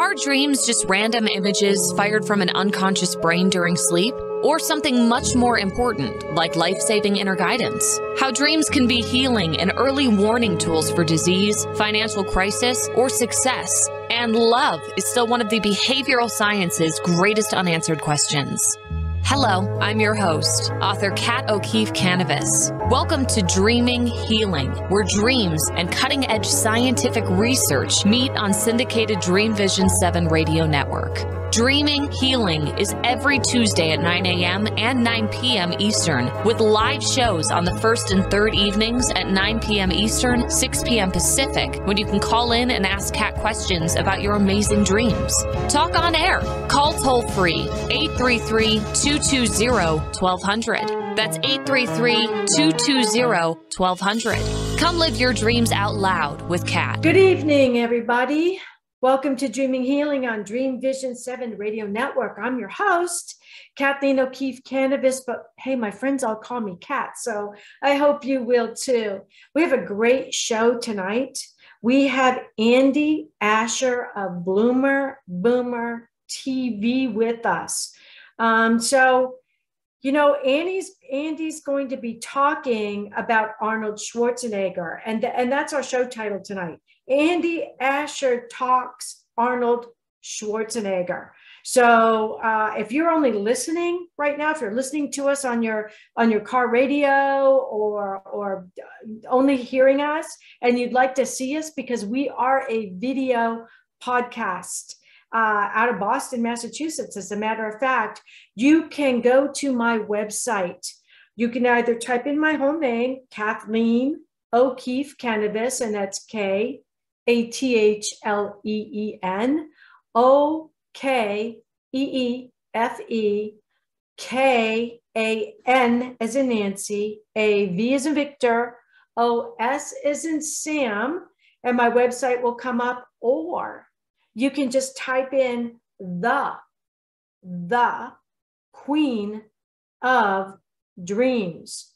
Are dreams just random images fired from an unconscious brain during sleep? Or something much more important, like life-saving inner guidance? How dreams can be healing and early warning tools for disease, financial crisis, or success. And love is still one of the behavioral science's greatest unanswered questions. Hello, I'm your host, author Kat O'Keefe Kanavos. Welcome to Dreaming Healing, where dreams and cutting-edge scientific research meet on syndicated Dreamvisions 7 radio network. Dreaming Healing is every Tuesday at 9 a.m. and 9 p.m. Eastern, with live shows on the first and third evenings at 9 p.m. Eastern, 6 p.m. Pacific, when you can call in and ask Kat questions about your amazing dreams. Talk on air. Call toll-free 833-220-1200. That's 833-220-1200. Come live your dreams out loud with Kat. Good evening, everybody. Welcome to Dreaming Healing on Dreamvisions 7 radio network. I'm your host, Kathleen O'Keefe Kanavos, but hey, my friends all call me Kat, so I hope you will too. We have a great show tonight. We have Andy Asher of Boomer TV with us. Andy's going to be talking about Arnold Schwarzenegger, and that's our show title tonight. Andy Asher talks Arnold Schwarzenegger. So if you're only listening right now, if you're listening to us on your car radio or only hearing us, and you'd like to see us, because we are a video podcast out of Boston, Massachusetts. As a matter of fact, you can go to my website. You can either type in my whole name, Kathleen O'Keefe Kanavos, and that's KATHLEENOKEEFEKAN as in Nancy, AV as in Victor, OS as in Sam, and my website will come up, or you can just type in the Queen of Dreams.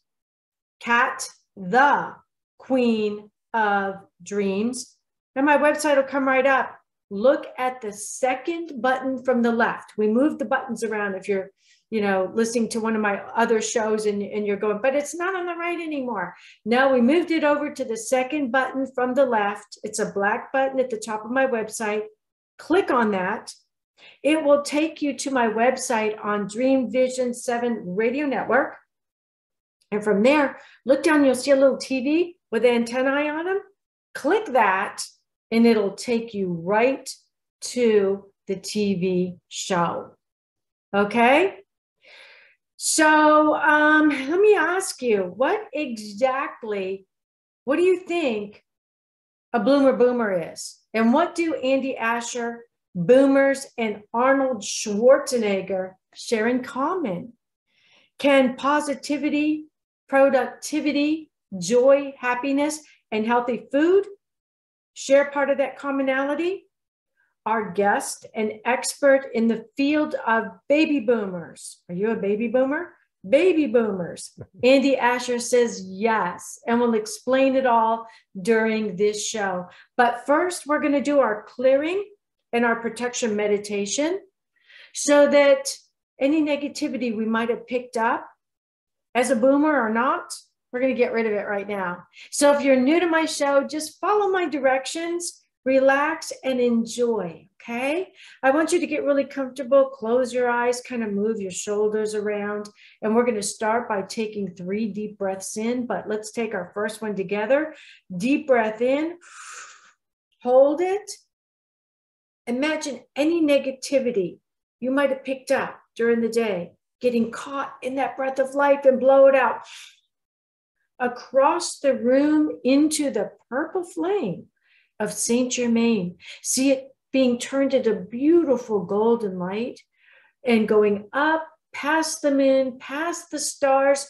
Kat, the Queen of Dreams. And my website will come right up. Look at the second button from the left. We moved the buttons around if you're, listening to one of my other shows and you're going, but it's not on the right anymore. No, we moved it over to the second button from the left. It's a black button at the top of my website. Click on that. It will take you to my website on Dreamvisions 7 radio network. And from there, look down, you'll see a little TV with antennae on them. Click that, and it'll take you right to the TV show. Okay? So let me ask you, what do you think a boomer is? And what do Andy Asher, boomers, and Arnold Schwarzenegger share in common? Can positivity, productivity, joy, happiness, and healthy food share part of that commonality? Our guest, an expert in the field of baby boomers. Are you a baby boomer? Baby boomers. Andy Asher says yes, and we'll explain it all during this show. But first, we're going to do our clearing and our protection meditation so that any negativity we might have picked up as a boomer or not, we're going to get rid of it right now. So if you're new to my show, just follow my directions, relax, and enjoy, okay? I want you to get really comfortable, close your eyes, kind of move your shoulders around, and we're going to start by taking 3 deep breaths in, but let's take our first one together. Deep breath in, hold it. Imagine any negativity you might have picked up during the day, getting caught in that breath of life, and blow it out across the room into the purple flame of Saint Germain. See it being turned into beautiful golden light and going up past the moon, past the stars,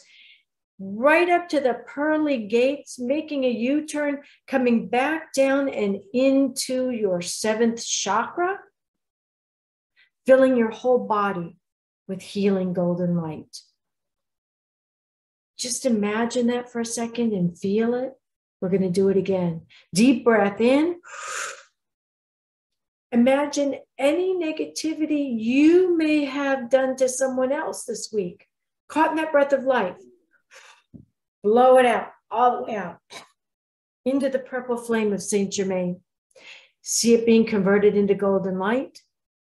right up to the pearly gates, making a U-turn, coming back down and into your 7th chakra, filling your whole body with healing golden light. Just imagine that for a second and feel it. We're going to do it again. Deep breath in. Imagine any negativity you may have done to someone else this week. Caught in that breath of life. Blow it out, all the way out, into the purple flame of Saint Germain. See it being converted into golden light,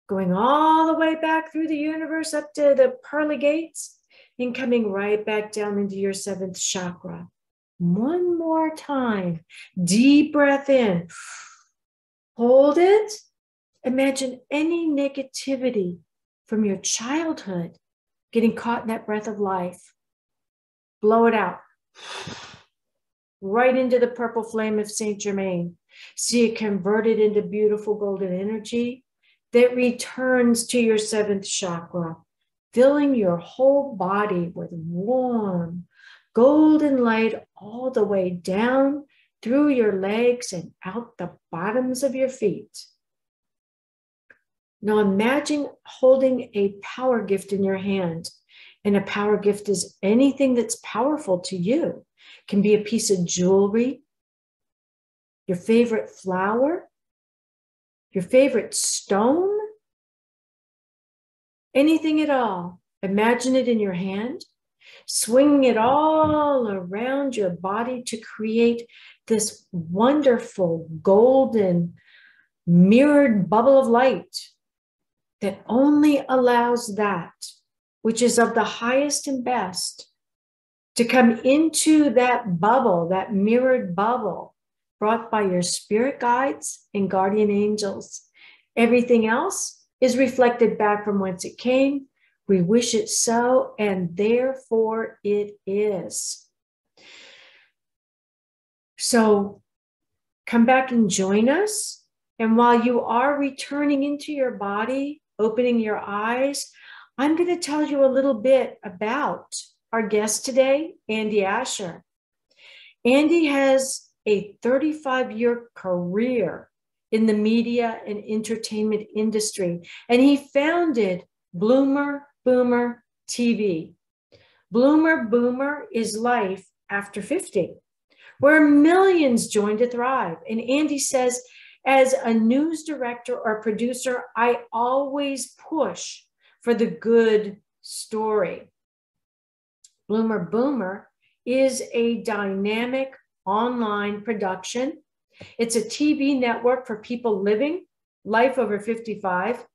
going all the way back through the universe up to the pearly gates and coming right back down into your seventh chakra. One more time. Deep breath in. Hold it. Imagine any negativity from your childhood getting caught in that breath of life. Blow it out. Right into the purple flame of Saint Germain. See it converted into beautiful golden energy that returns to your seventh chakra, filling your whole body with warm golden light all the way down through your legs and out the bottoms of your feet. Now imagine holding a power gift in your hand. And a power gift is anything that's powerful to you. It can be a piece of jewelry, your favorite flower, your favorite stone, anything at all. Imagine it in your hand, swinging it all around your body to create this wonderful golden mirrored bubble of light that only allows that which is of the highest and best to come into that bubble, that mirrored bubble brought by your spirit guides and guardian angels. Everything else is reflected back from whence it came. We wish it so, and therefore it is. So come back and join us. And while you are returning into your body, opening your eyes, I'm going to tell you a little bit about our guest today, Andy Asher. Andy has a 35-year career in the media and entertainment industry, and he founded Bloomer Boomer TV. Bloomer Boomer is life after 50, where millions join to thrive. And Andy says, as a news director or producer, I always push for the good story. Bloomer Boomer is a dynamic online production. It's a TV network for people living life over 55.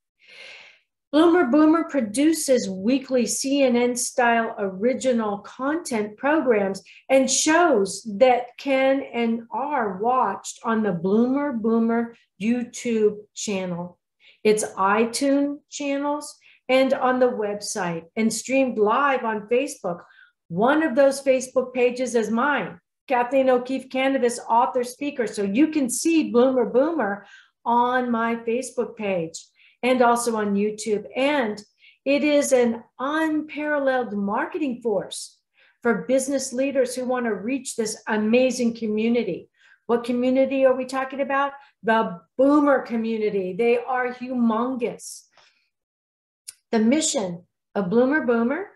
Bloomer Boomer produces weekly CNN-style original content programs and shows that can and are watched on the Bloomer Boomer YouTube channel, its iTunes channels, and on the website, and streamed live on Facebook. One of those Facebook pages is mine, Kathleen O'Keefe, Kanavos, author, speaker. So you can see Bloomer Boomer on my Facebook page and also on YouTube. And it is an unparalleled marketing force for business leaders who want to reach this amazing community. What community are we talking about? The Boomer community. They are humongous. The mission of Bloomer Boomer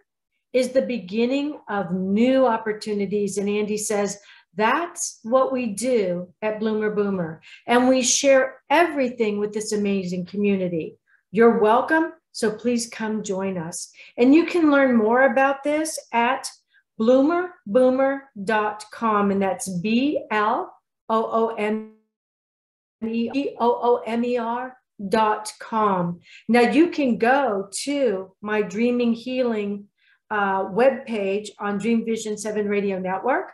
is the beginning of new opportunities. And Andy says, that's what we do at Bloomer Boomer. And we share everything with this amazing community. You're welcome. So please come join us. And you can learn more about this at bloomerboomer.com. And that's BLOOMER.com. Now you can go to my Dreaming Healing webpage on Dreamvisions 7 Radio Network.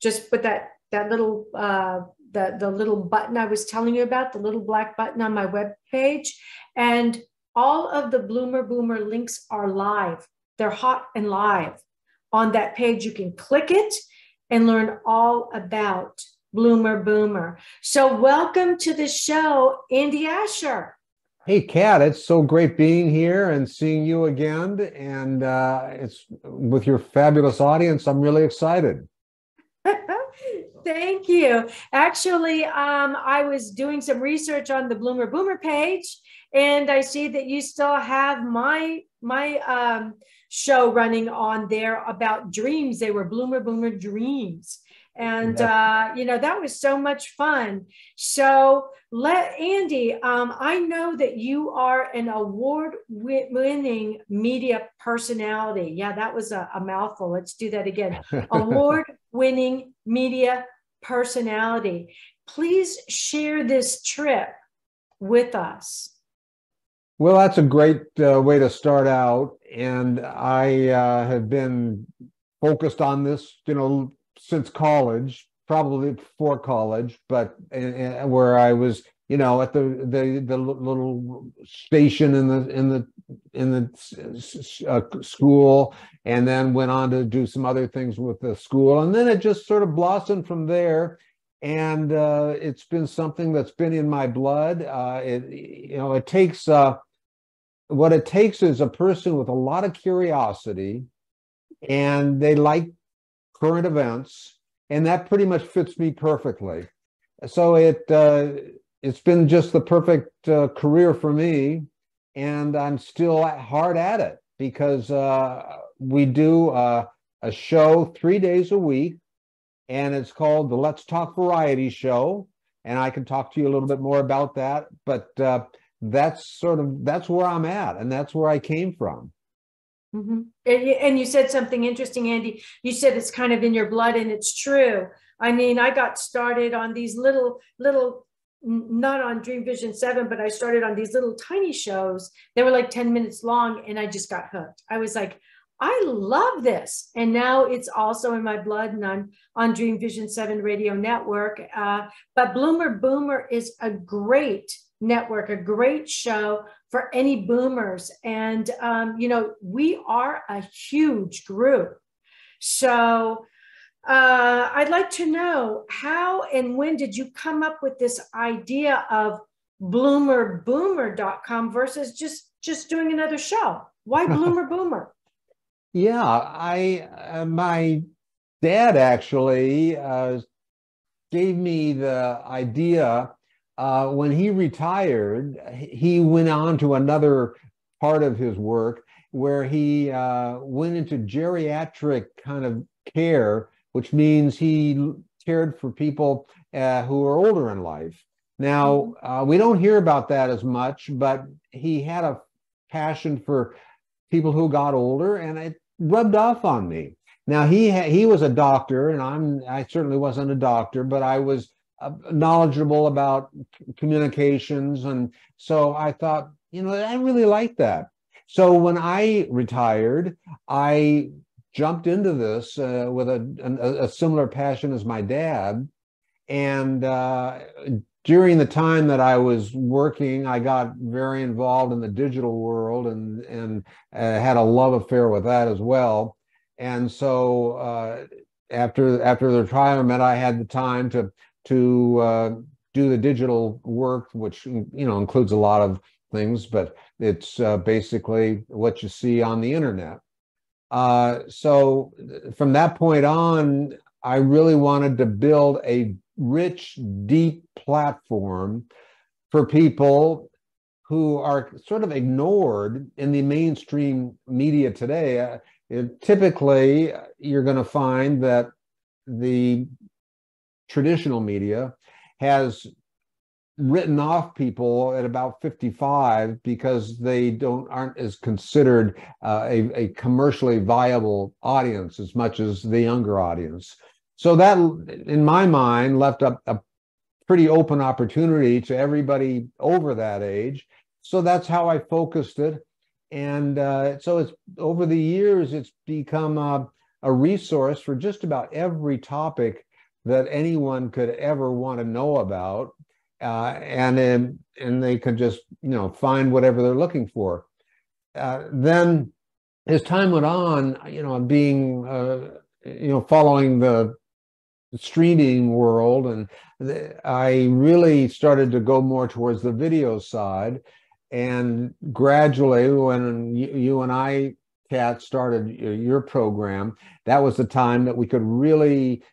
Just put that little the little button I was telling you about, the little black button on my webpage, and all of the Bloomer Boomer links are live. They're hot and live on that page. You can click it and learn all about Bloomer Boomer. So welcome to the show, Andy Asher. Hey, Kat, it's so great being here and seeing you again. And it's with your fabulous audience. I'm really excited. Thank you. Actually, I was doing some research on the Bloomer Boomer page, and I see that you still have my show running on there about dreams. They were Bloomer Boomer Dreams. And, that was so much fun. So Andy, I know that you are an award-winning media personality. Yeah, that was a mouthful. Let's do that again. Award-winning media personality. Please share this trip with us. Well, that's a great way to start out. And I have been focused on this, since college, probably before college, but where I was, at the little station in the school, and then went on to do some other things with the school, and then it just sort of blossomed from there. And it's been something that's been in my blood. It takes what it takes is a person with a lot of curiosity, and they like current events, and that pretty much fits me perfectly. So it's been just the perfect career for me, and I'm still hard at it because we do a show 3 days a week, and it's called the Let's Talk Variety Show, and I can talk to you a little bit more about that, but that's where I'm at, and that's where I came from. Mm-hmm. And you said something interesting, Andy. You said it's kind of in your blood, and it's true. I mean, I got started on these little, not on Dreamvision 7, but I started on these little tiny shows. They were like 10 minutes long, and I just got hooked. I was like, I love this. And now it's also in my blood, and I'm on Dreamvision 7 radio network. But Bloomer Boomer is a great network, a great show for any boomers. And, we are a huge group. So I'd like to know, how and when did you come up with this idea of bloomerboomer.com versus just doing another show? Why Bloomer Boomer? Yeah, my dad actually gave me the idea. When he retired, he went on to another part of his work where he went into geriatric kind of care, which means he cared for people who are older in life. Now, we don't hear about that as much, but he had a passion for people who got older, and it rubbed off on me. Now, he was a doctor, and I certainly wasn't a doctor, but I was knowledgeable about communications, and so I thought, I really like that. So when I retired, I jumped into this with a similar passion as my dad, and during the time that I was working, I got very involved in the digital world, and had a love affair with that as well. And so after the retirement, I had the time to do the digital work, which includes a lot of things, but it's basically what you see on the internet. So from that point on, I really wanted to build a rich, deep platform for people who are sort of ignored in the mainstream media today. Typically, you're going to find that the traditional media has written off people at about 55 because they aren't as considered a commercially viable audience as much as the younger audience. So that, in my mind, left up a pretty open opportunity to everybody over that age. So that's how I focused it. And so it's over the years, it's become a resource for just about every topic that anyone could ever want to know about, and they could just find whatever they're looking for. Then, as time went on, being following the streaming world, and I really started to go more towards the video side. And gradually, when you and I, Kat, started your program, that was the time that we could really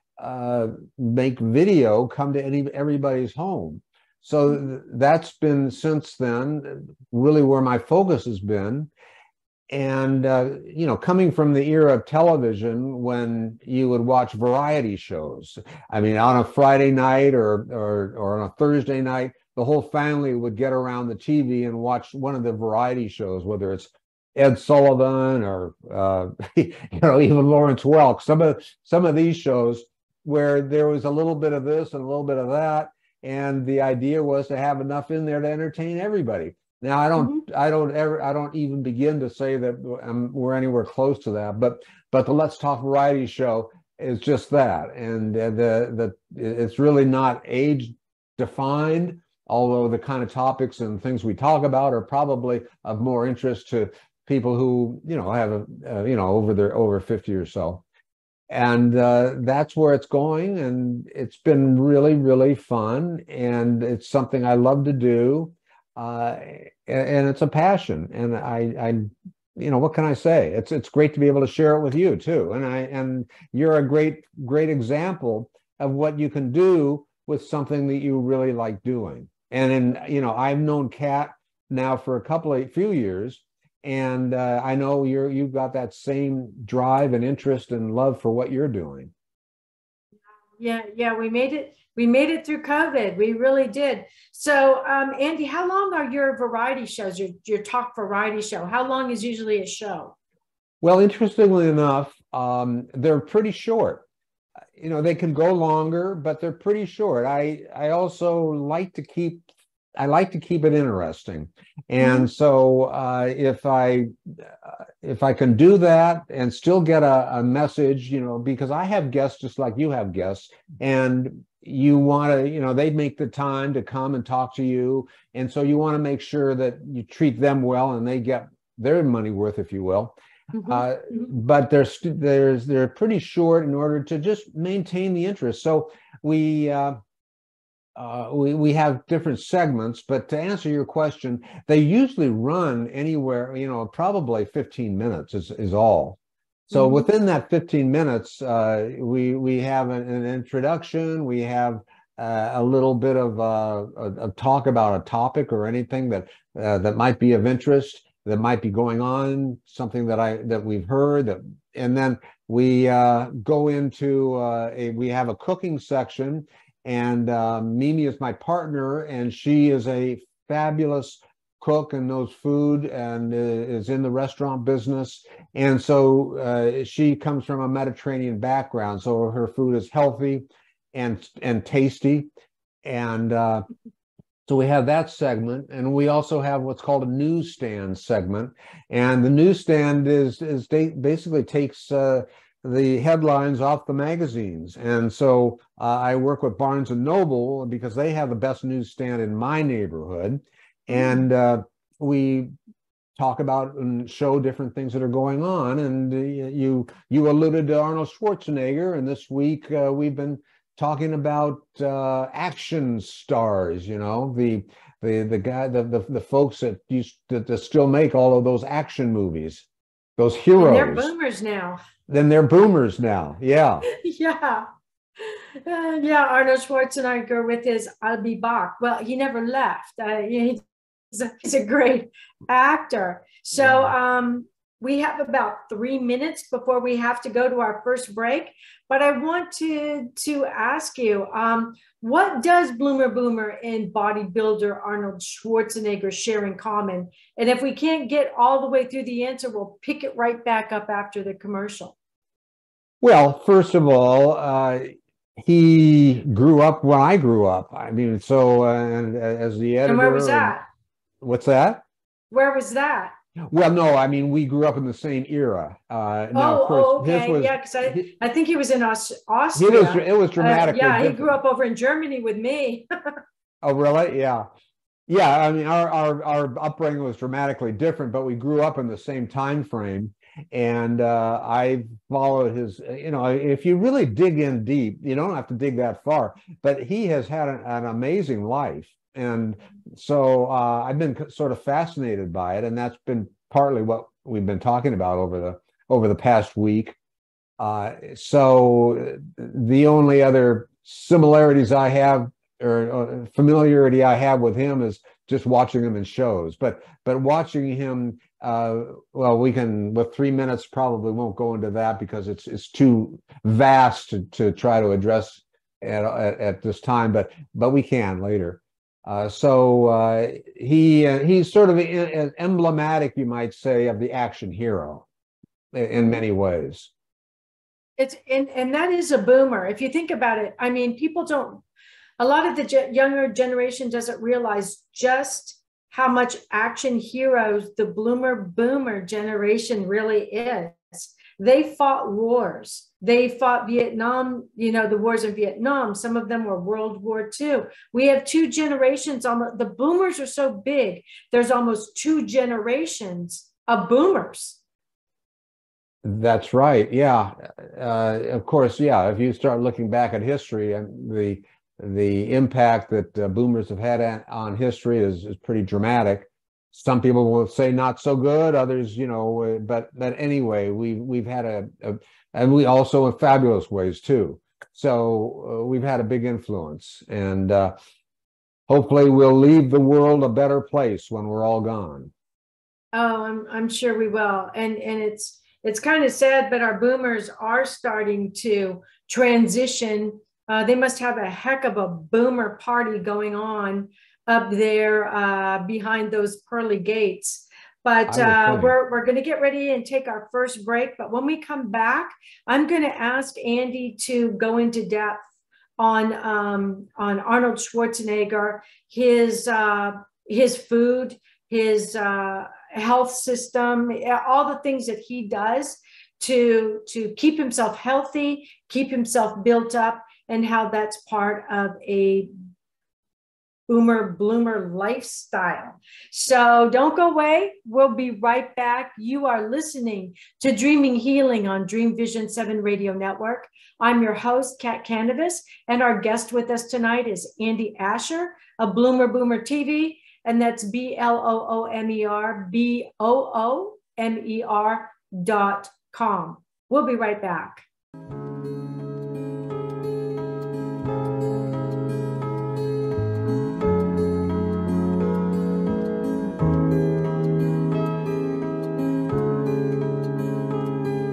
make video come to everybody's home. So that's been, since then, really where my focus has been. And coming from the era of television when you would watch variety shows, I mean, on a Friday night or on a Thursday night, the whole family would get around the TV and watch one of the variety shows, whether it's Ed Sullivan or even Lawrence Welk. Some of these shows where there was a little bit of this and a little bit of that, and the idea was to have enough in there to entertain everybody. Now, I don't even begin to say that we're anywhere close to that, but the Let's Talk Variety show is just that, and it's really not age defined, although the kind of topics and things we talk about are probably of more interest to people who have over 50 or so, and that's where it's going, and it's been really, really fun, and it's something I love to do. And it's a passion, and I what can I say? It's great to be able to share it with you too, and you're a great example of what you can do with something that you really like doing. And I've known Kat now for a few years, and I know you've got that same drive and interest and love for what you're doing. Yeah, we made it. We made it through COVID. We really did. So, Andy, how long are your variety shows, your talk variety show? How long is usually a show? Well, interestingly enough, they're pretty short. They can go longer, but they're pretty short. I also like to keep it interesting. And so if I can do that and still get a message, because I have guests just like you have guests, and you want to, they make the time to come and talk to you. And so you want to make sure that you treat them well and they get their money worth, if you will. But they're pretty short in order to just maintain the interest. So we have different segments, but to answer your question, they usually run anywhere, probably 15 minutes is all. So within that 15 minutes, we have an introduction, we have a little bit of a talk about a topic or anything that might be of interest, that might be going on, something that we've heard, and then we go into we have a cooking section. And Mimi is my partner, and she is a fabulous cook and knows food and is in the restaurant business. And so she comes from a Mediterranean background, so her food is healthy and tasty. And so we have that segment, and we also have what's called a newsstand segment. And the newsstand basically takes the headlines off the magazines. And so I work with Barnes and Noble because they have the best newsstand in my neighborhood. And we talk about and show different things that are going on. And you alluded to Arnold Schwarzenegger, and this week we've been talking about action stars, the guy, the folks that still make all of those action movies, those heroes. And they're boomers now. Then they're boomers now. Yeah. Yeah. Arnold Schwarzenegger with his "I'll be back." Well, he never left. He's a great actor. So we have about 3 minutes before we have to go to our first break. But I want to ask you, what does Bloomer Boomer and bodybuilder Arnold Schwarzenegger share in common? And if we can't get all the way through the answer, we'll pick it right back up after the commercial. Well, first of all, he grew up when I grew up. I mean, so and as the editor. And where was that? What's that? Where was that? Well, no, I mean, we grew up in the same era. Now, of course, okay. Because I think he was in Austria. It was dramatically he different. grew up over in Germany with me. Oh, really? Yeah. Yeah, I mean, our upbringing was dramatically different, but we grew up in the same time frame. And I followed his, if you really dig in deep, you don't have to dig that far, but he has had an amazing life. And so I've been sort of fascinated by it. And that's been partly what we've been talking about over the past week. So the only other similarities I have or familiarity I have with him is just watching him in shows. But watching him, well, we can, with 3 minutes, probably won't go into that because it's too vast to try to address at this time. But we can later. So he's sort of emblematic, you might say, of the action hero in many ways. And that is a boomer. If you think about it, I mean, a lot of the younger generation doesn't realize just how much action heroes the boomer generation really is. They fought wars. They fought Vietnam, the wars in Vietnam. Some of them were World War II. We have 2 generations. The boomers are so big. There's almost 2 generations of boomers. That's right. Yeah. Of course. Yeah. If you start looking back at history, and the impact that boomers have had on history is pretty dramatic. Some people will say not so good. Others, but anyway, we've had and we also in fabulous ways too. So we've had a big influence, and hopefully we'll leave the world a better place when we're all gone. Oh, I'm sure we will. And it's kind of sad, but our boomers are starting to transition. They must have a heck of a boomer party going on up there behind those pearly gates. But we're going to get ready and take our first break. But when we come back, I'm going to ask Andy to go into depth on Arnold Schwarzenegger, his food, his health system, all the things that he does to keep himself healthy, keep himself built up, and how that's part of a bloomer lifestyle. So don't go away. We'll be right back. You are listening to Dreaming Healing on Dreamvisions 7 Radio Network. I'm your host, Kat Kanavos, and our guest with us tonight is Andy Asher of Boomer TV, and that's BLOOMER.com. We'll be right back.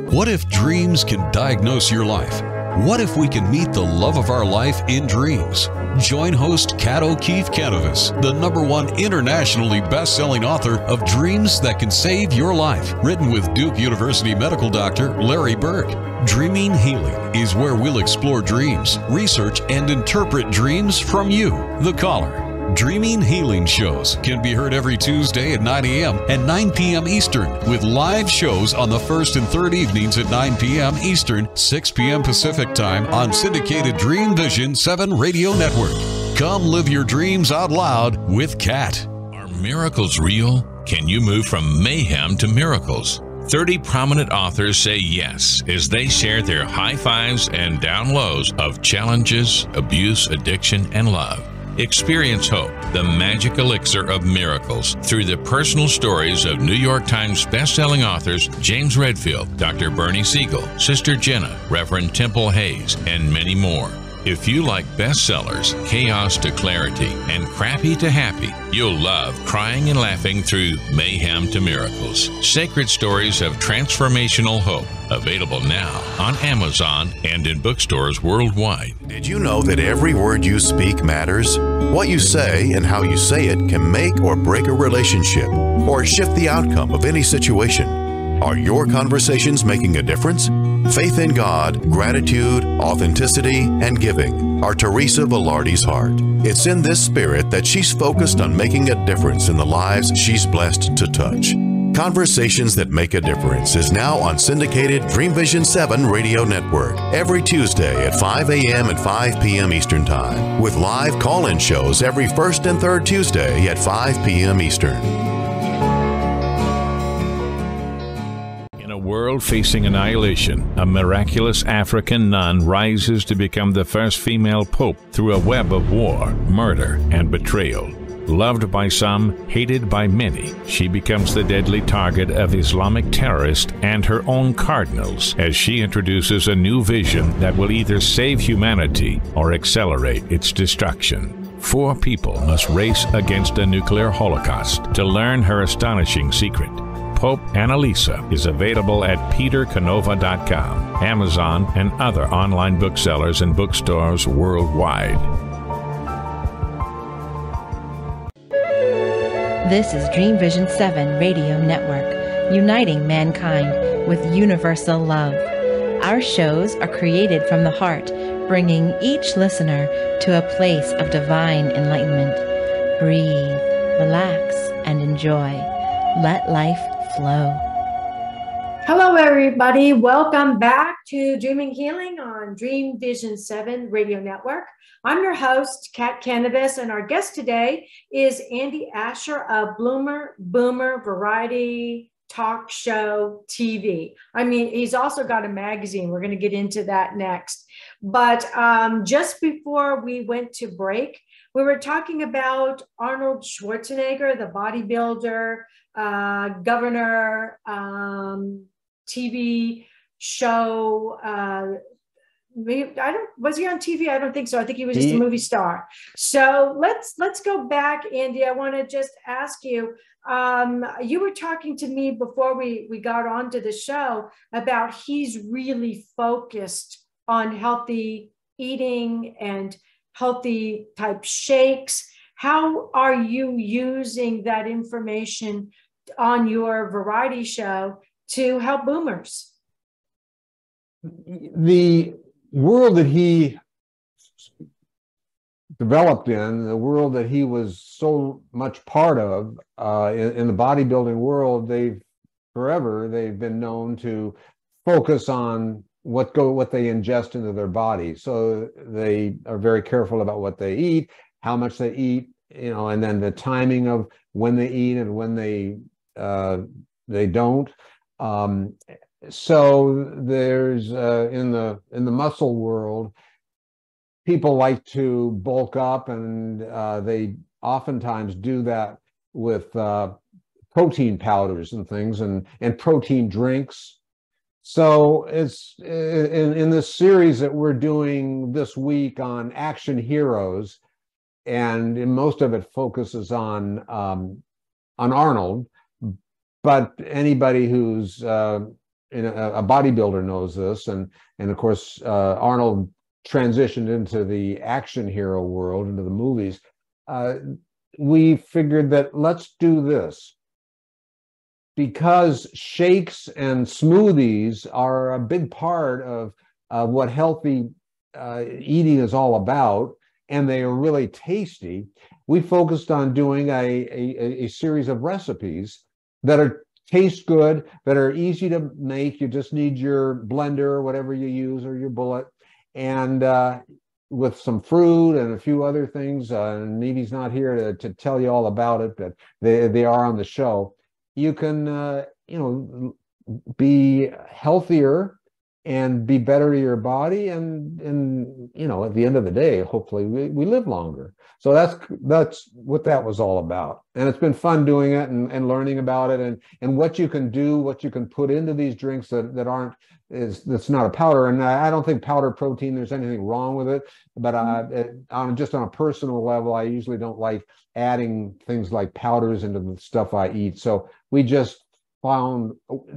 What if dreams can diagnose your life? What if we can meet the love of our life in dreams? Join host Kat O'Keefe Kanavos, the #1 internationally best-selling author of Dreams That Can Save Your Life, written with Duke University medical doctor Larry Burke. Dreaming Healing is where we'll explore dreams, research, and interpret dreams from you, the caller. Dreaming Healing shows can be heard every Tuesday at 9 a.m. and 9 p.m. Eastern, with live shows on the first and third evenings at 9 p.m. Eastern, 6 p.m. Pacific Time on syndicated Dreamvisions 7 Radio Network. Come live your dreams out loud with Kat. Are miracles real? Can you move from mayhem to miracles? 30 prominent authors say yes as they share their high fives and down lows of challenges, abuse, addiction, and love. Experience hope, the magic elixir of miracles, through the personal stories of New York Times best-selling authors James Redfield, Dr. Bernie Siegel, Sister Jenna, Reverend Temple Hayes, and many more. If you like bestsellers, chaos to clarity, and crappy to happy, you'll love crying and laughing through Mayhem to Miracles. Sacred stories of transformational hope. Available now on Amazon and in bookstores worldwide. Did you know that every word you speak matters? What you say and how you say it can make or break a relationship or shift the outcome of any situation. Are your conversations making a difference? Faith in God, gratitude, authenticity, and giving are Teresa Velarde's heart. It's in this spirit that she's focused on making a difference in the lives she's blessed to touch. Conversations That Make a Difference is now on syndicated Dreamvision 7 Radio Network every Tuesday at 5 a.m. and 5 p.m. Eastern Time, with live call-in shows every first and third Tuesday at 5 p.m. Eastern. In a world facing annihilation, a miraculous African nun rises to become the first female pope through a web of war, murder, and betrayal. Loved by some, hated by many, she becomes the deadly target of Islamic terrorists and her own cardinals as she introduces a new vision that will either save humanity or accelerate its destruction. 4 people must race against a nuclear holocaust to learn her astonishing secret. Pope Annalisa is available at petercanova.com, Amazon, and other online booksellers and bookstores worldwide. This is Dreamvisions 7 Radio Network, uniting mankind with universal love. Our shows are created from the heart, bringing each listener to a place of divine enlightenment. Breathe, relax, and enjoy. Let life flow. Hello, everybody. Welcome back to Dreaming Healing on Dreamvisions 7 Radio Network. I'm your host, Kat Kanavos, and our guest today is Andy Asher of Bloomer Boomer Variety Talk Show TV. I mean, he's also got a magazine. We're going to get into that next. But just before we went to break, we were talking about Arnold Schwarzenegger, the bodybuilder, governor, TV show. Was he on TV? I don't think so. I think he was just a movie star. So let's go back, Andy. I want to just ask you. You were talking to me before we got onto the show about he's really focused on healthy eating and healthy type shakes. How are you using that information on your variety show to help boomers? The world that he developed in, the world that he was so much part of in the bodybuilding world, they've been known to focus on what they ingest into their body. So they are very careful about what they eat, how much they eat, and then the timing of when they eat and when they don't. So there's in the muscle world, people like to bulk up, and they oftentimes do that with protein powders and things, and protein drinks. So it's in this series that we're doing this week on action heroes, and most of it focuses on Arnold, but anybody who's a bodybuilder knows this, and of course Arnold transitioned into the action hero world, into the movies. We figured that let's do this because shakes and smoothies are a big part of what healthy eating is all about, and they are really tasty. We focused on doing a series of recipes that taste good, that are easy to make. You just need your blender or whatever you use, or your bullet, and with some fruit and a few other things. And Neve's not here to tell you all about it, but they are on the show. You can be healthier and be better to your body, and at the end of the day, hopefully we live longer. So that's what that was all about, and it's been fun doing it and learning about it, and what you can do, what you can put into these drinks that's not a powder. And I don't think powder protein, there's anything wrong with it, but just on a personal level, I usually don't like adding things like powders into the stuff I eat. So we just found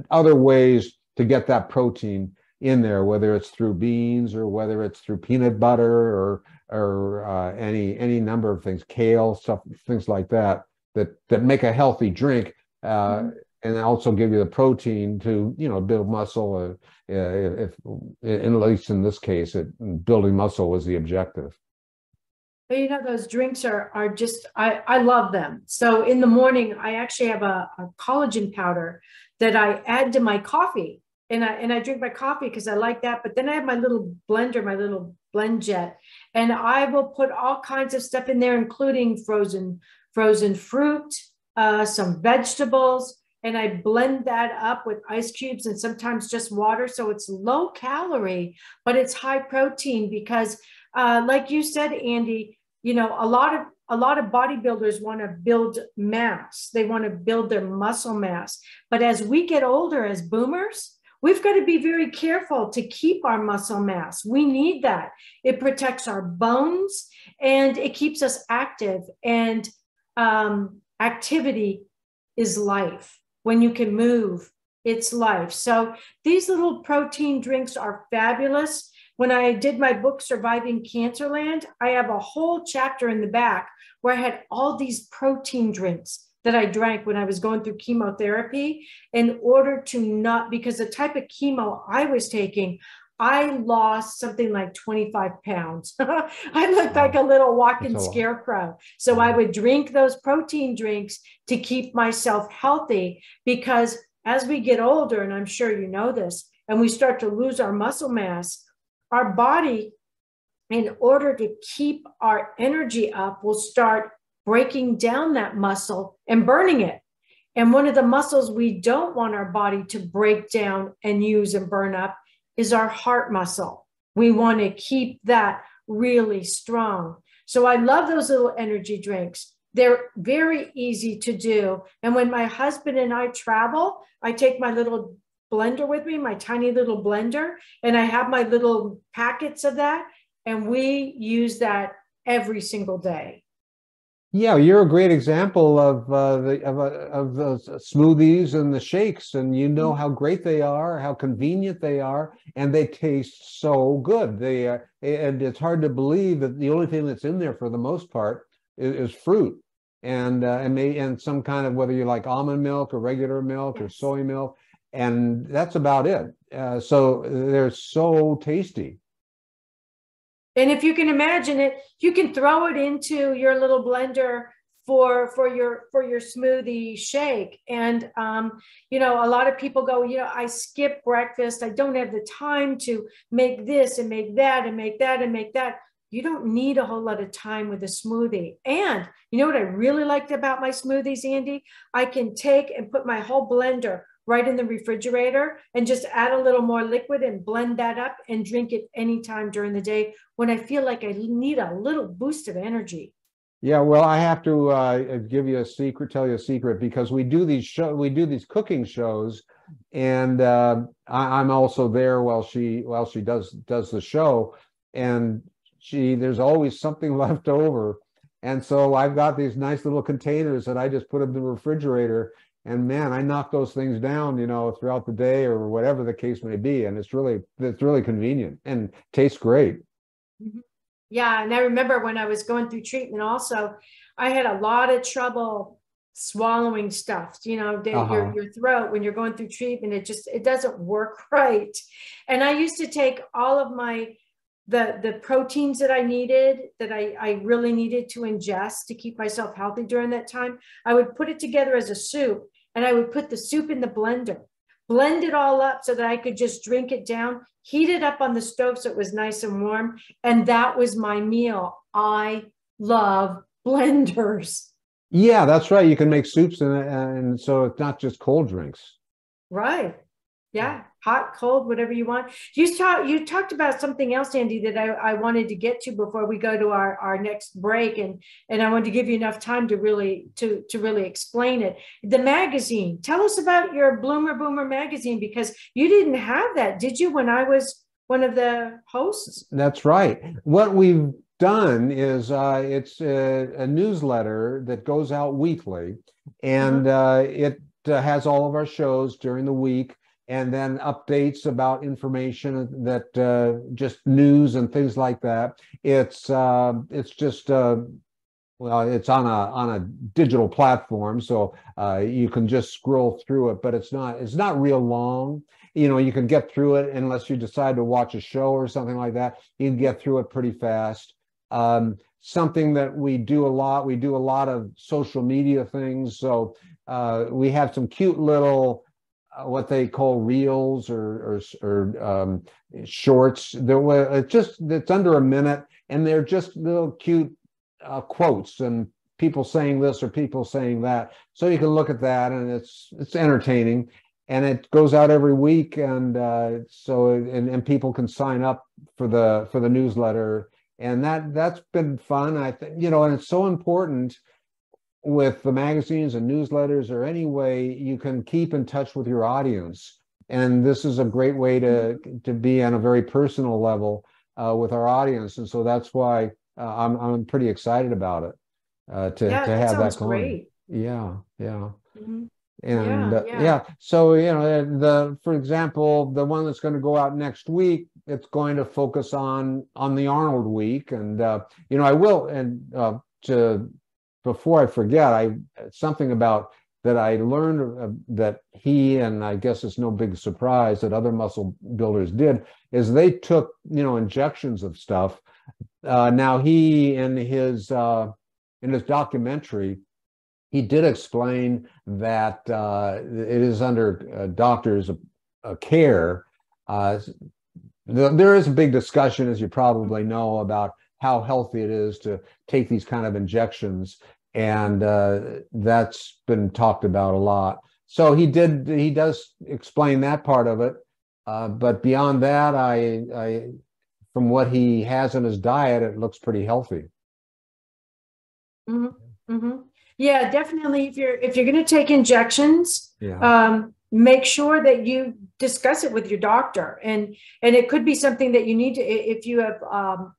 other ways to get that protein in there, whether it's through beans or whether it's through peanut butter or any number of things, kale, stuff, things like that make a healthy drink, and also give you the protein to build muscle. If at least in this case, building muscle was the objective. But those drinks are just, I love them. So in the morning, I actually have a collagen powder that I add to my coffee. And I drink my coffee because I like that. But then I have my little blender, my little blend jet, and I will put all kinds of stuff in there, including frozen fruit, some vegetables, and I blend that up with ice cubes and sometimes just water. So it's low calorie, but it's high protein because, like you said, Andy, a lot a lot of bodybuilders want to build mass. They want to build their muscle mass. But as we get older as boomers, we've got to be very careful to keep our muscle mass. We need that. It protects our bones and it keeps us active. And activity is life. When you can move, it's life. So these little protein drinks are fabulous. When I did my book, Surviving Cancerland, I have a whole chapter in the back where I had all these protein drinks that I drank when I was going through chemotherapy in order to not, because the type of chemo I was taking, I lost something like 25 pounds. I looked like a little walking scarecrow. So I would drink those protein drinks to keep myself healthy, because as we get older, and I'm sure you know this, and we start to lose our muscle mass, our body, in order to keep our energy up, will start breaking down that muscle and burning it. And one of the muscles we don't want our body to break down and use and burn up is our heart muscle. We want to keep that really strong. So I love those little energy drinks. They're very easy to do. And when my husband and I travel, I take my little blender with me, my tiny little blender, and I have my little packets of that. And we use that every single day. Yeah, you're a great example of the smoothies and the shakes, and you know how great they are, how convenient they are, and they taste so good. They and it's hard to believe that the only thing that's in there for the most part is fruit, and some kind of, whether you like almond milk or regular milk or soy milk, and that's about it. So they're so tasty. And if you can imagine it, you can throw it into your little blender for your smoothie shake. And, you know, a lot of people go, you know, I skip breakfast. I don't have the time to make this and make that and make that and make that. You don't need a whole lot of time with a smoothie. And you know what I really liked about my smoothies, Andy? I can take and put my whole blender right in the refrigerator and just add a little more liquid and blend that up and drink it anytime during the day when I feel like I need a little boost of energy. Yeah, well, I have to give you a secret, tell you a secret, because we do these cooking shows, and I'm also there while she does the show, and there's always something left over, and so I've got these nice little containers that I just put in the refrigerator. And man, I knock those things down, you know, throughout the day or whatever the case may be. And it's really convenient and tastes great. Yeah. And I remember when I was going through treatment also, I had a lot of trouble swallowing stuff, you know, your throat, when you're going through treatment, it doesn't work right. And I used to take all of the proteins that I needed, that I really needed to ingest to keep myself healthy during that time. I would put it together as a soup, and I would put the soup in the blender, blend it all up so that I could just drink it down, heat it up on the stove so it was nice and warm. And that was my meal. I love blenders. Yeah, that's right. You can make soups and so it's not just cold drinks. Right. Yeah, hot, cold, whatever you want. You talked about something else, Andy, that I wanted to get to before we go to our next break, and I wanted to give you enough time to really explain it. The magazine. Tell us about your Bloomer Boomer magazine, because you didn't have that, did you, when I was one of the hosts? That's right. What we've done is it's a newsletter that goes out weekly, and it has all of our shows during the week, and then updates about information that just news and things like that. It's just well, it's on a digital platform, so you can just scroll through it, but it's not real long. You know, you can get through it unless you decide to watch a show or something like that. You can get through it pretty fast. Something that we do a lot of social media things. So we have some cute little what they call reels or shorts. It's under a minute, and they're just little cute quotes and people saying this or people saying that. So you can look at that, and it's entertaining, and it goes out every week, and so people can sign up for the newsletter, And that's been fun. I think, and it's so important with the magazines and newsletters, or any way you can keep in touch with your audience. And this is a great way to be on a very personal level with our audience. And so that's why I'm pretty excited about it to have that going. Great. Yeah, yeah. Mm-hmm. And so for example, the one that's going to go out next week, it's going to focus on the Arnold week. And I will, and before I forget, something about that I learned that he, and I guess it's no big surprise that other muscle builders did, is they took injections of stuff. Now he, in his documentary, he did explain that it is under doctors' care. There is a big discussion, as you probably know, about how healthy it is to take these kind of injections, and that's been talked about a lot. So he does explain that part of it, but beyond that, I from what he has in his diet, it looks pretty healthy. Mm-hmm. Mm-hmm. Yeah, definitely. If you're going to take injections, make sure that you discuss it with your doctor, and it could be something that you need to. If you have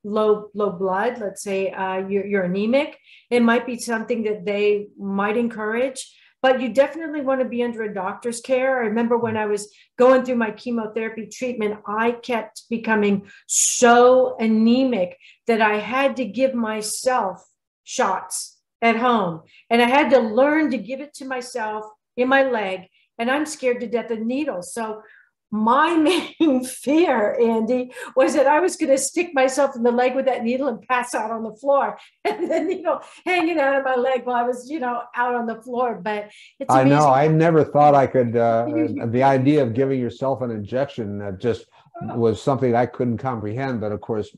low blood, let's say you're anemic, it might be something that they might encourage. But you definitely want to be under a doctor's care. I remember when I was going through my chemotherapy treatment, I kept becoming so anemic that I had to give myself shots at home. And I had to learn to give it to myself in my leg. And I'm scared to death of needles. So my main fear, Andy, was that I was going to stick myself in the leg with that needle and pass out on the floor, and the needle hanging out of my leg while I was, out on the floor. But it's amazing. I know. I never thought I could. The idea of giving yourself an injection just was something I couldn't comprehend. But of course,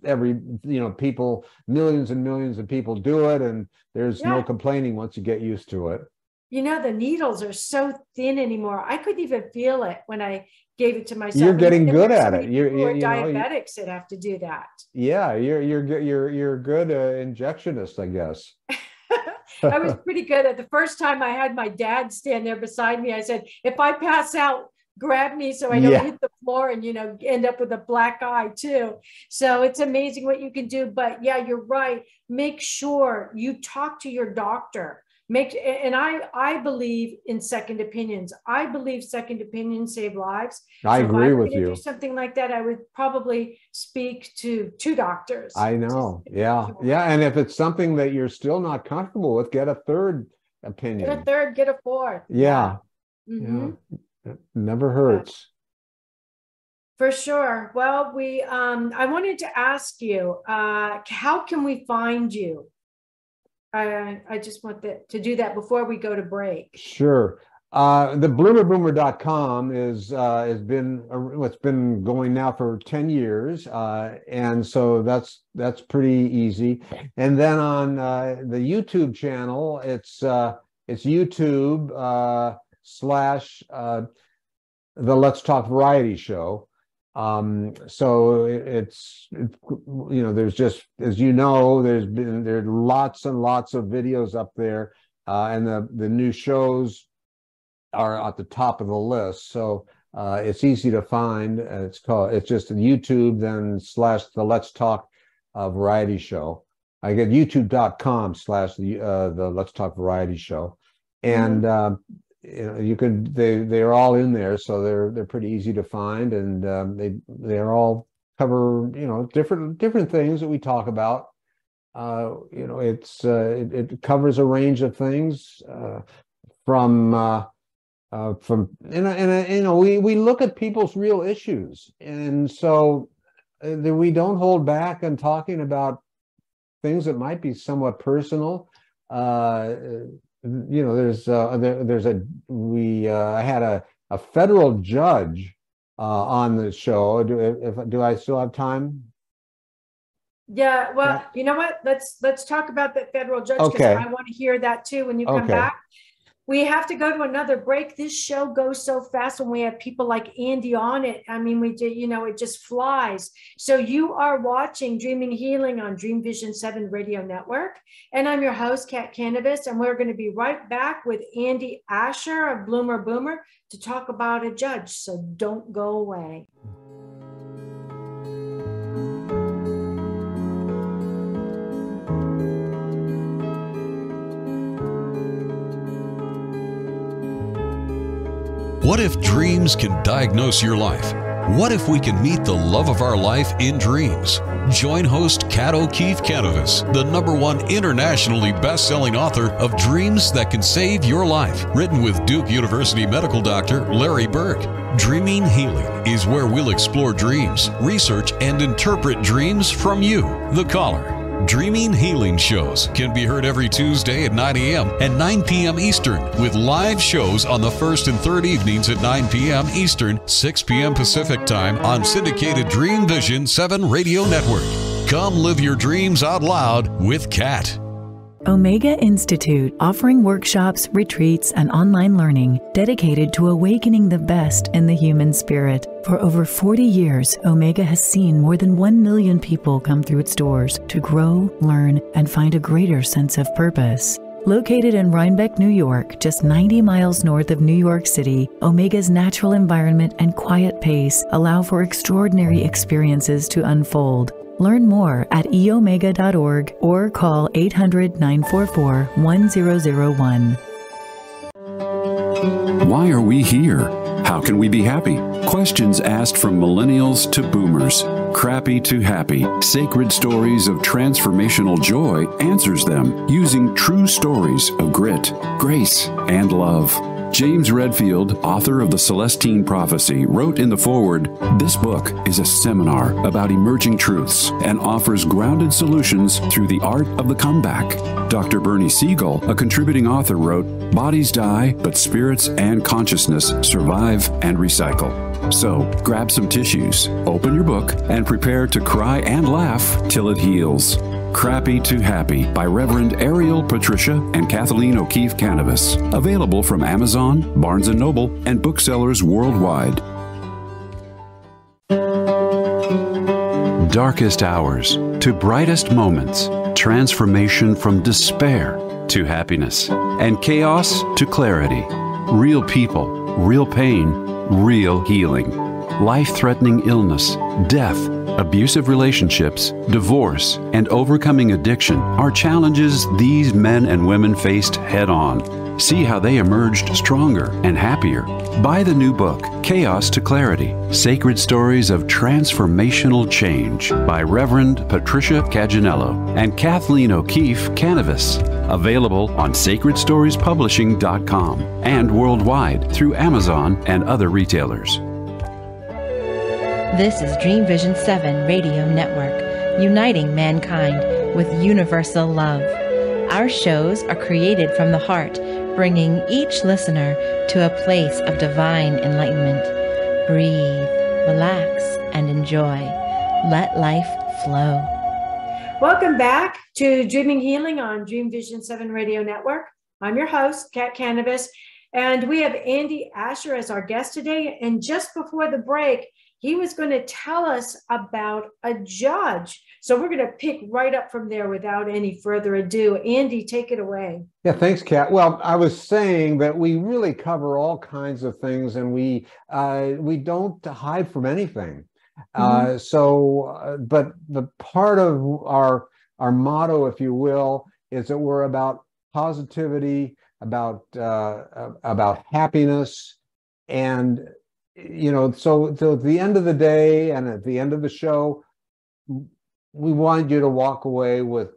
people, millions and millions of people do it, and there's no complaining once you get used to it. The needles are so thin anymore. I couldn't even feel it when I gave it to myself. You're getting good at it. You're diabetics that have to do that. Yeah, you're good injectionist, I guess. I was pretty good at the first time. I had my dad stand there beside me. I said, if I pass out, grab me so I don't hit the floor and end up with a black eye too. So it's amazing what you can do. But yeah, you're right. Make sure you talk to your doctor. I believe in second opinions. I believe second opinions save lives. I agree with you. Do something like that, I would probably speak to two doctors. I know. Yeah. And if it's something that you're still not comfortable with, get a third opinion. Get a third, get a fourth. Yeah. Mm-hmm. It never hurts. For sure. Well, I wanted to ask you, how can we find you? I just want to do that before we go to break. Sure. The bloomerboomer.com has been going now for 10 years. And so that's pretty easy. And then on the YouTube channel, it's YouTube / the Let's Talk Variety Show. So it's there's just, as there's lots and lots of videos up there, and the new shows are at the top of the list. So it's easy to find. It's just YouTube, then / the Let's Talk Variety Show. I get youtube.com / the Let's Talk Variety Show. And they're all in there, so they're pretty easy to find, and they're all cover different things that we talk about. It covers a range of things from we look at people's real issues, and so we don't hold back on talking about things that might be somewhat personal. I had a federal judge on the show. Do I still have time? Yeah, well, you know what? Let's talk about that federal judge, because I want to hear that too when you come back. We have to go to another break. This show goes so fast when we have people like Andy on it. I mean, it just flies. So you are watching Dreaming Healing on Dreamvision 7 Radio Network. And I'm your host, Kat Kanavos, and we're going to be right back with Andy Asher of Bloomer Boomer to talk about a judge. So don't go away. What if dreams can diagnose your life? What if we can meet the love of our life in dreams? Join host Kat Kanavos, the #1 internationally best-selling author of Dreams That Can Save Your Life, written with Duke University medical doctor Larry Burke. Dreaming Healing is where we'll explore dreams, research, and interpret dreams from you, the caller. Dreaming Healing shows can be heard every Tuesday at 9 a.m. and 9 p.m. Eastern, with live shows on the first and third evenings at 9 p.m. Eastern, 6 p.m. Pacific Time on syndicated Dreamvisions 7 Radio Network. Come live your dreams out loud with Kat. Omega Institute, offering workshops, retreats, and online learning dedicated to awakening the best in the human spirit. For over 40 years, Omega has seen more than 1 million people come through its doors to grow, learn, and find a greater sense of purpose. Located in Rhinebeck, New York, just 90 miles north of New York City, Omega's natural environment and quiet pace allow for extraordinary experiences to unfold. Learn more at eomega.org or call 800-944-1001. Why are we here? How can we be happy? Questions asked from millennials to boomers. Crappy to happy. Sacred Stories of Transformational Joy answers them using true stories of grit, grace, and love. James Redfield, author of The Celestine Prophecy, wrote in the foreword, "This book is a seminar about emerging truths and offers grounded solutions through the art of the comeback." Dr. Bernie Siegel, a contributing author, wrote, "Bodies die, but spirits and consciousness survive and recycle." So, grab some tissues, open your book, and prepare to cry and laugh till it heals. Crappy to Happy by Reverend Ariel Patricia and Kathleen O'Keefe Kanavos. Available from Amazon, Barnes & Noble, and booksellers worldwide. Darkest hours to brightest moments. Transformation from despair to happiness. And chaos to clarity. Real people, real pain, real healing. Life-threatening illness, death, abusive relationships, divorce, and overcoming addiction are challenges these men and women faced head-on. See how they emerged stronger and happier. Buy the new book, Chaos to Clarity, Sacred Stories of Transformational Change by Reverend Patricia Caginello and Kathleen O'Keefe Kanavos. Available on sacredstoriespublishing.com and worldwide through Amazon and other retailers. This is Dreamvision 7 Radio Network, uniting mankind with universal love. Our shows are created from the heart, bringing each listener to a place of divine enlightenment. Breathe, relax, and enjoy. Let life flow. Welcome back to Dreaming Healing on Dreamvision 7 Radio Network. I'm your host, Kat Kanavos, and we have Andy Asher as our guest today. And just before the break, he was going to tell us about a judge. So we're going to pick right up from there without any further ado. Andy, take it away. Yeah, thanks, Kat. Well, I was saying that we really cover all kinds of things, and we don't hide from anything. But the part of our motto, if you will, is that we're about positivity, about happiness, and so at the end of the day and at the end of the show, we want you to walk away with,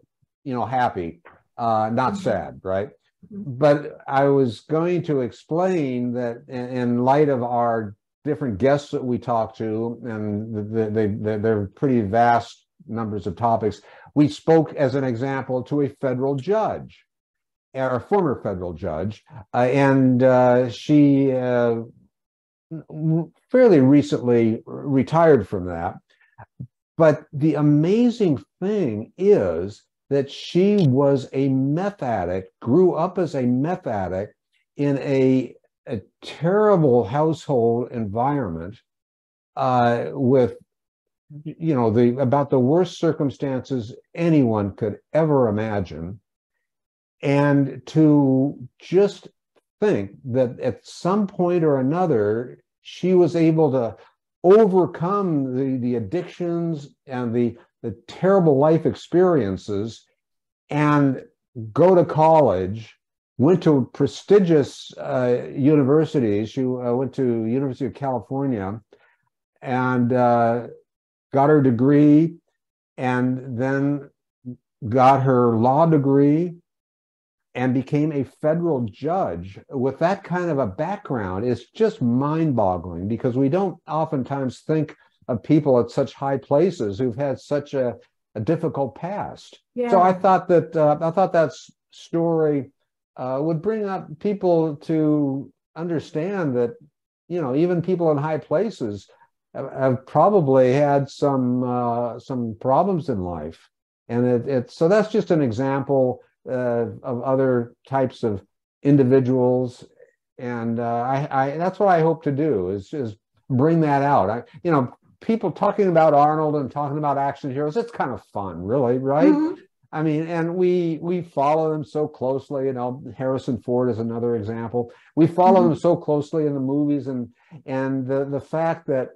happy, not sad, right? But I was going to explain that in light of our different guests that we talk to, and they're pretty vast numbers of topics, we spoke as an example to a federal judge, or a former federal judge, and she fairly recently retired from that. But the amazing thing is that she was a meth addict, grew up as a meth addict, in a terrible household environment with, about the worst circumstances anyone could ever imagine. And to just think that at some point or another, she was able to overcome the addictions and the terrible life experiences and go to college, went to prestigious universities. She went to University of California and got her degree, and then got her law degree and became a federal judge. With that kind of a background, it's just mind-boggling, because we don't oftentimes think of people at such high places who've had such a difficult past. Yeah. So I thought that story would bring up people to understand that, even people in high places have probably had some problems in life, and so that's just an example of other types of individuals, and I that's what I hope to do is bring that out. People talking about Arnold and talking about action heroes, it's kind of fun, really, right? Mm-hmm. I mean, and we follow them so closely. Harrison Ford is another example. We follow them so closely in the movies, and the fact that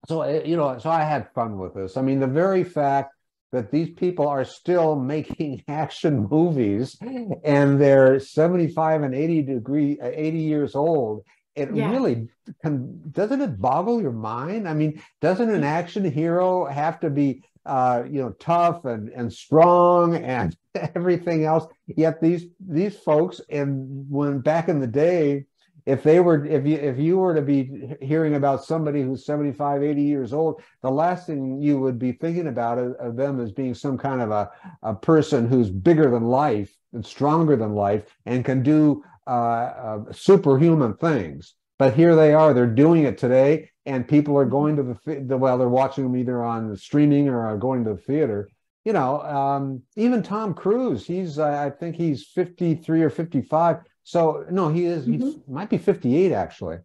so I had fun with this. I mean, the very fact that these people are still making action movies and they're 75 and 80 years old, really doesn't it boggle your mind? I mean, doesn't an action hero have to be tough and strong and everything else? Yet these folks, and when back in the day, if you were to be hearing about somebody who's 75, 80 years old, the last thing you would be thinking about of them as being some kind of a person who's bigger than life and stronger than life and can do superhuman things. But here they are, they're doing it today, and people are going to they're watching them either on streaming or are going to the theater. Even Tom Cruise, I think he's 53 or 55. So no, he might be 58 actually.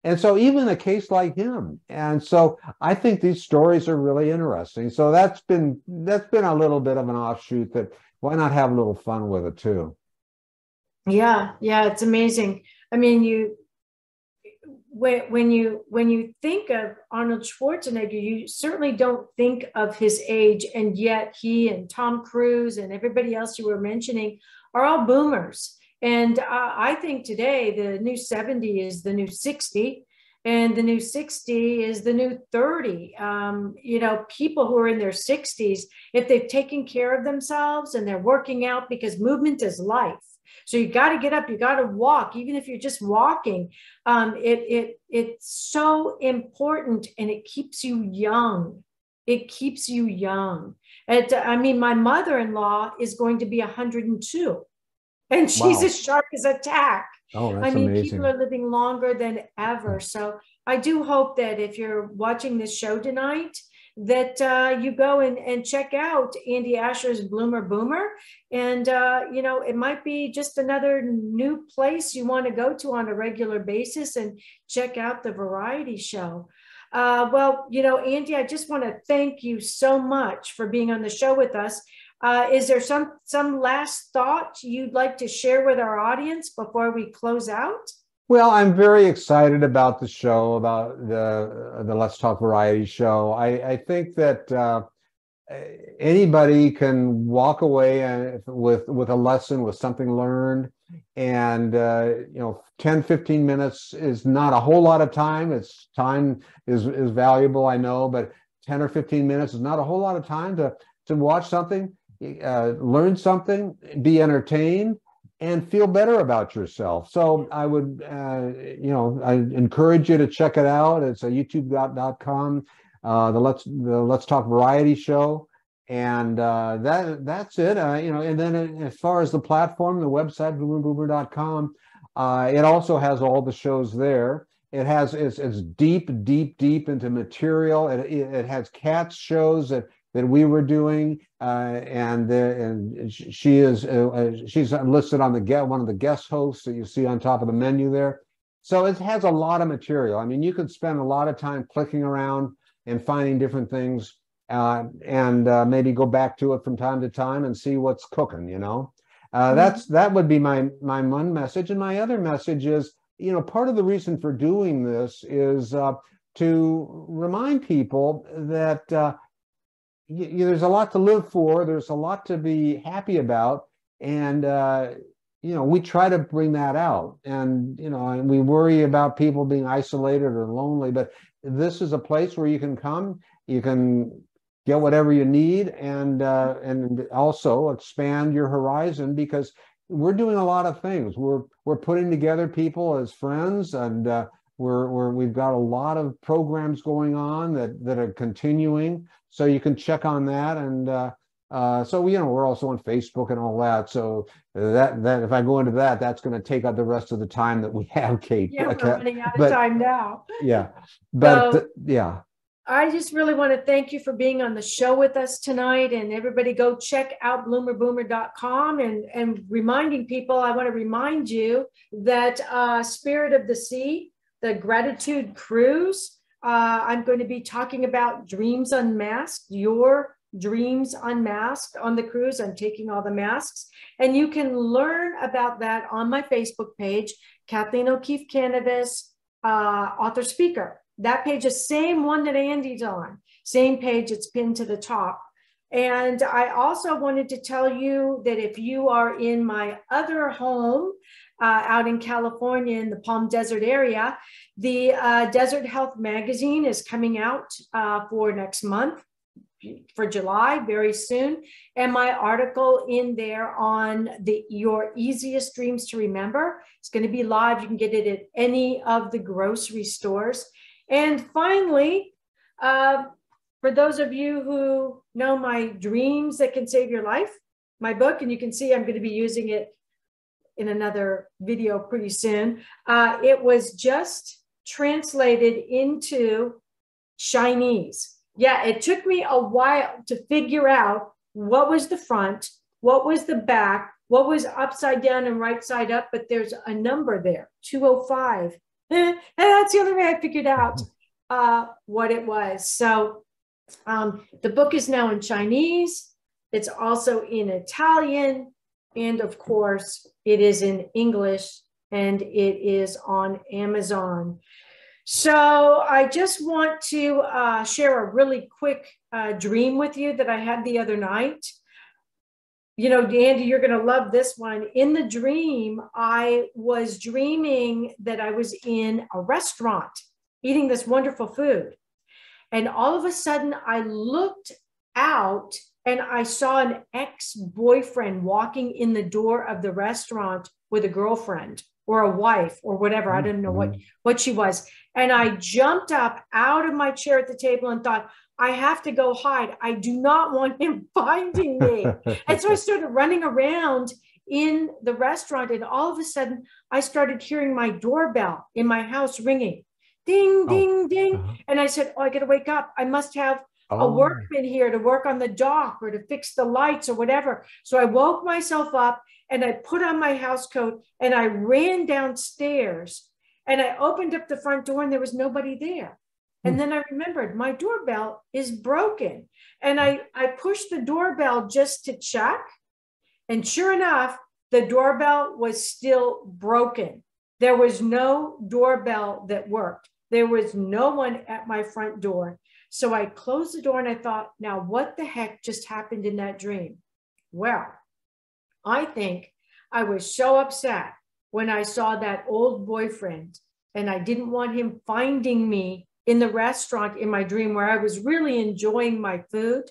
And so even a case like him. And so I think these stories are really interesting. So that's been a little bit of an offshoot that why not have a little fun with it too? Yeah, it's amazing. I mean, when you think of Arnold Schwarzenegger, you certainly don't think of his age, and yet he and Tom Cruise and everybody else you were mentioning are all boomers. And I think today the new 70 is the new 60, and the new 60 is the new 30. People who are in their 60s, if they've taken care of themselves and they're working out, because movement is life. So you got to get up, you got to walk, even if you're just walking. It's so important, and it keeps you young. It keeps you young. My mother-in-law is going to be 102. And she's as sharp as a tack. Oh, that's amazing. People are living longer than ever. So I do hope that if you're watching this show tonight, that you go and check out Andy Asher's Bloomer Boomer. And, it might be just another new place you want to go to on a regular basis and check out the variety show. Andy, I just want to thank you so much for being on the show with us. Is there some last thought you'd like to share with our audience before we close out? Well, I'm very excited about the show, about the Let's Talk Variety show. I think that anybody can walk away with a lesson, with something learned. And 10, 15 minutes is not a whole lot of time. Time is valuable, I know, but 10 or 15 minutes is not a whole lot of time to watch something, learn something, be entertained, and feel better about yourself. So I would, I encourage you to check it out. It's a youtube.com, the Let's Talk Variety show. And that's it. And then as far as the platform, the website, bloomerboomer.com, it also has all the shows there. It's deep into material. It has cats shows that that we were doing, and she's listed on one of the guest hosts that you see on top of the menu there. So it has a lot of material. I mean, you could spend a lot of time clicking around and finding different things, and maybe go back to it from time to time and see what's cooking. You know, that would be my one message. And my other message is, you know, part of the reason for doing this is to remind people that there's a lot to live for. There's a lot to be happy about, and you know, we try to bring that out. And you know, and we worry about people being isolated or lonely, but this is a place where you can come, you can get whatever you need, and also expand your horizon, because we're doing a lot of things. We're putting together people as friends, and we've got a lot of programs going on that are continuing. So you can check on that, and so you know, we're also on Facebook and all that. So that if I go into that, that's going to take up the rest of the time that we have, Kate. Yeah, we're running out of time now. Yeah, but So, yeah. I just really want to thank you for being on the show with us tonight, and everybody go check out bloomerboomer.com, and reminding people, I want to remind you that Spirit of the Sea, the gratitude cruise, I'm going to be talking about dreams unmasked, your dreams unmasked on the cruise. I'm taking all the masks, and you can learn about that on my Facebook page, Kathleen O'Keefe Kanavos, author speaker. That page is same one that Andy's on, same page, it's pinned to the top. And I also wanted to tell you that if you are in my other home out in California in the Palm Desert area, the Desert Health Magazine is coming out for next month, for July, very soon. And my article in there on your easiest dreams to remember, it's going to be live. You can get it at any of the grocery stores. And finally, for those of you who know my Dreams That Can Save Your Life, my book, and you can see I'm going to be using it in another video pretty soon. It was just translated into Chinese. Yeah, it took me a while to figure out what was the front, what was the back, what was upside down and right side up, but there's a number there, 205. And that's the only way I figured out what it was. So the book is now in Chinese. It's also in Italian. And of course, it is in English, and it is on Amazon. So I just want to share a really quick dream with you that I had the other night. You know, Andy, you're going to love this one. In the dream, I was dreaming that I was in a restaurant eating this wonderful food. And all of a sudden, I looked out and I saw an ex-boyfriend walking in the door of the restaurant with a girlfriend or a wife or whatever. I don't know what she was. And I jumped up out of my chair at the table and thought, I have to go hide. I do not want him finding me. And so I started running around in the restaurant, and all of a sudden I started hearing my doorbell in my house ringing, ding, ding, ding. And I said, oh, I got to wake up. I must have a workman here to work on the dock or to fix the lights or whatever. So I woke myself up and I put on my house coat and I ran downstairs and I opened up the front door and there was nobody there. And then I remembered my doorbell is broken. And I pushed the doorbell just to check. And sure enough, the doorbell was still broken. There was no doorbell that worked. There was no one at my front door. So I closed the door and I thought, now what the heck just happened in that dream? Well, I think I was so upset when I saw that old boyfriend and I didn't want him finding me in the restaurant in my dream where I was really enjoying my food,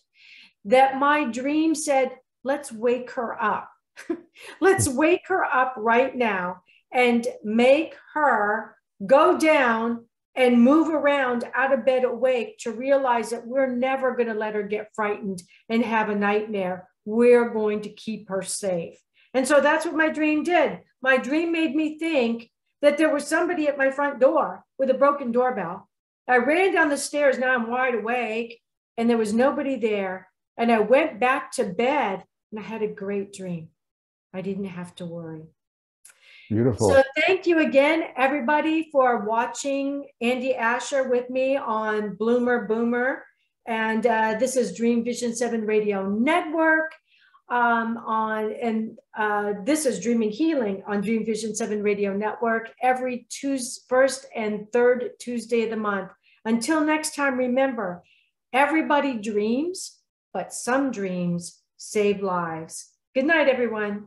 that my dream said, let's wake her up. Let's wake her up right now and make her go down and move around out of bed awake to realize that we're never going to let her get frightened and have a nightmare. We're going to keep her safe. And so that's what my dream did. My dream made me think that there was somebody at my front door with a broken doorbell. I ran down the stairs. Now I'm wide awake. and there was nobody there. And I went back to bed and I had a great dream. I didn't have to worry. Beautiful. So thank you again, everybody, for watching Andy Asher with me on Bloomer Boomer. And this is Dream Vision 7 Radio Network. This is Dreaming Healing on Dream Vision 7 Radio Network every first and third Tuesday of the month. Until next time, remember, everybody dreams, but some dreams save lives. Good night, everyone.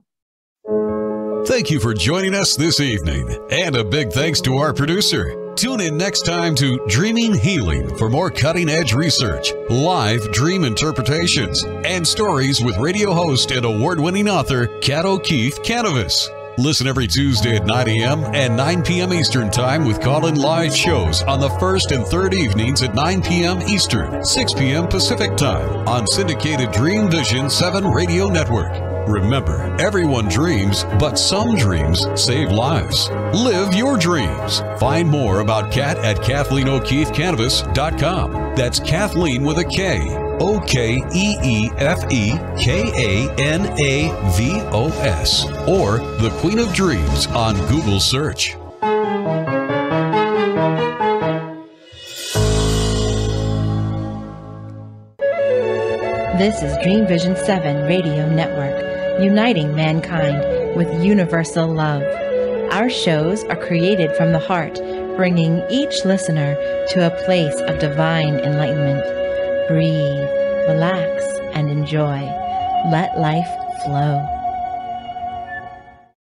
Thank you for joining us this evening, and a big thanks to our producer. Tune in next time to Dreaming Healing for more cutting-edge research, live dream interpretations, and stories with radio host and award-winning author Kat O'Keefe Kanavos. Listen every Tuesday at 9 a.m. and 9 p.m. Eastern Time with call-in live shows on the first and third evenings at 9 p.m. Eastern, 6 p.m. Pacific Time on syndicated Dreamvisions 7 Radio Network. Remember, everyone dreams, but some dreams save lives. Live your dreams. Find more about Kat at KathleenO'KeefeKanavos.com. That's Kathleen with a K. OKEEFEKANAVOS. Or The Queen of Dreams on Google search. This is Dream Vision 7 Radio Network, uniting mankind with universal love. Our shows are created from the heart, bringing each listener to a place of divine enlightenment. Breathe, relax, and enjoy. Let life flow.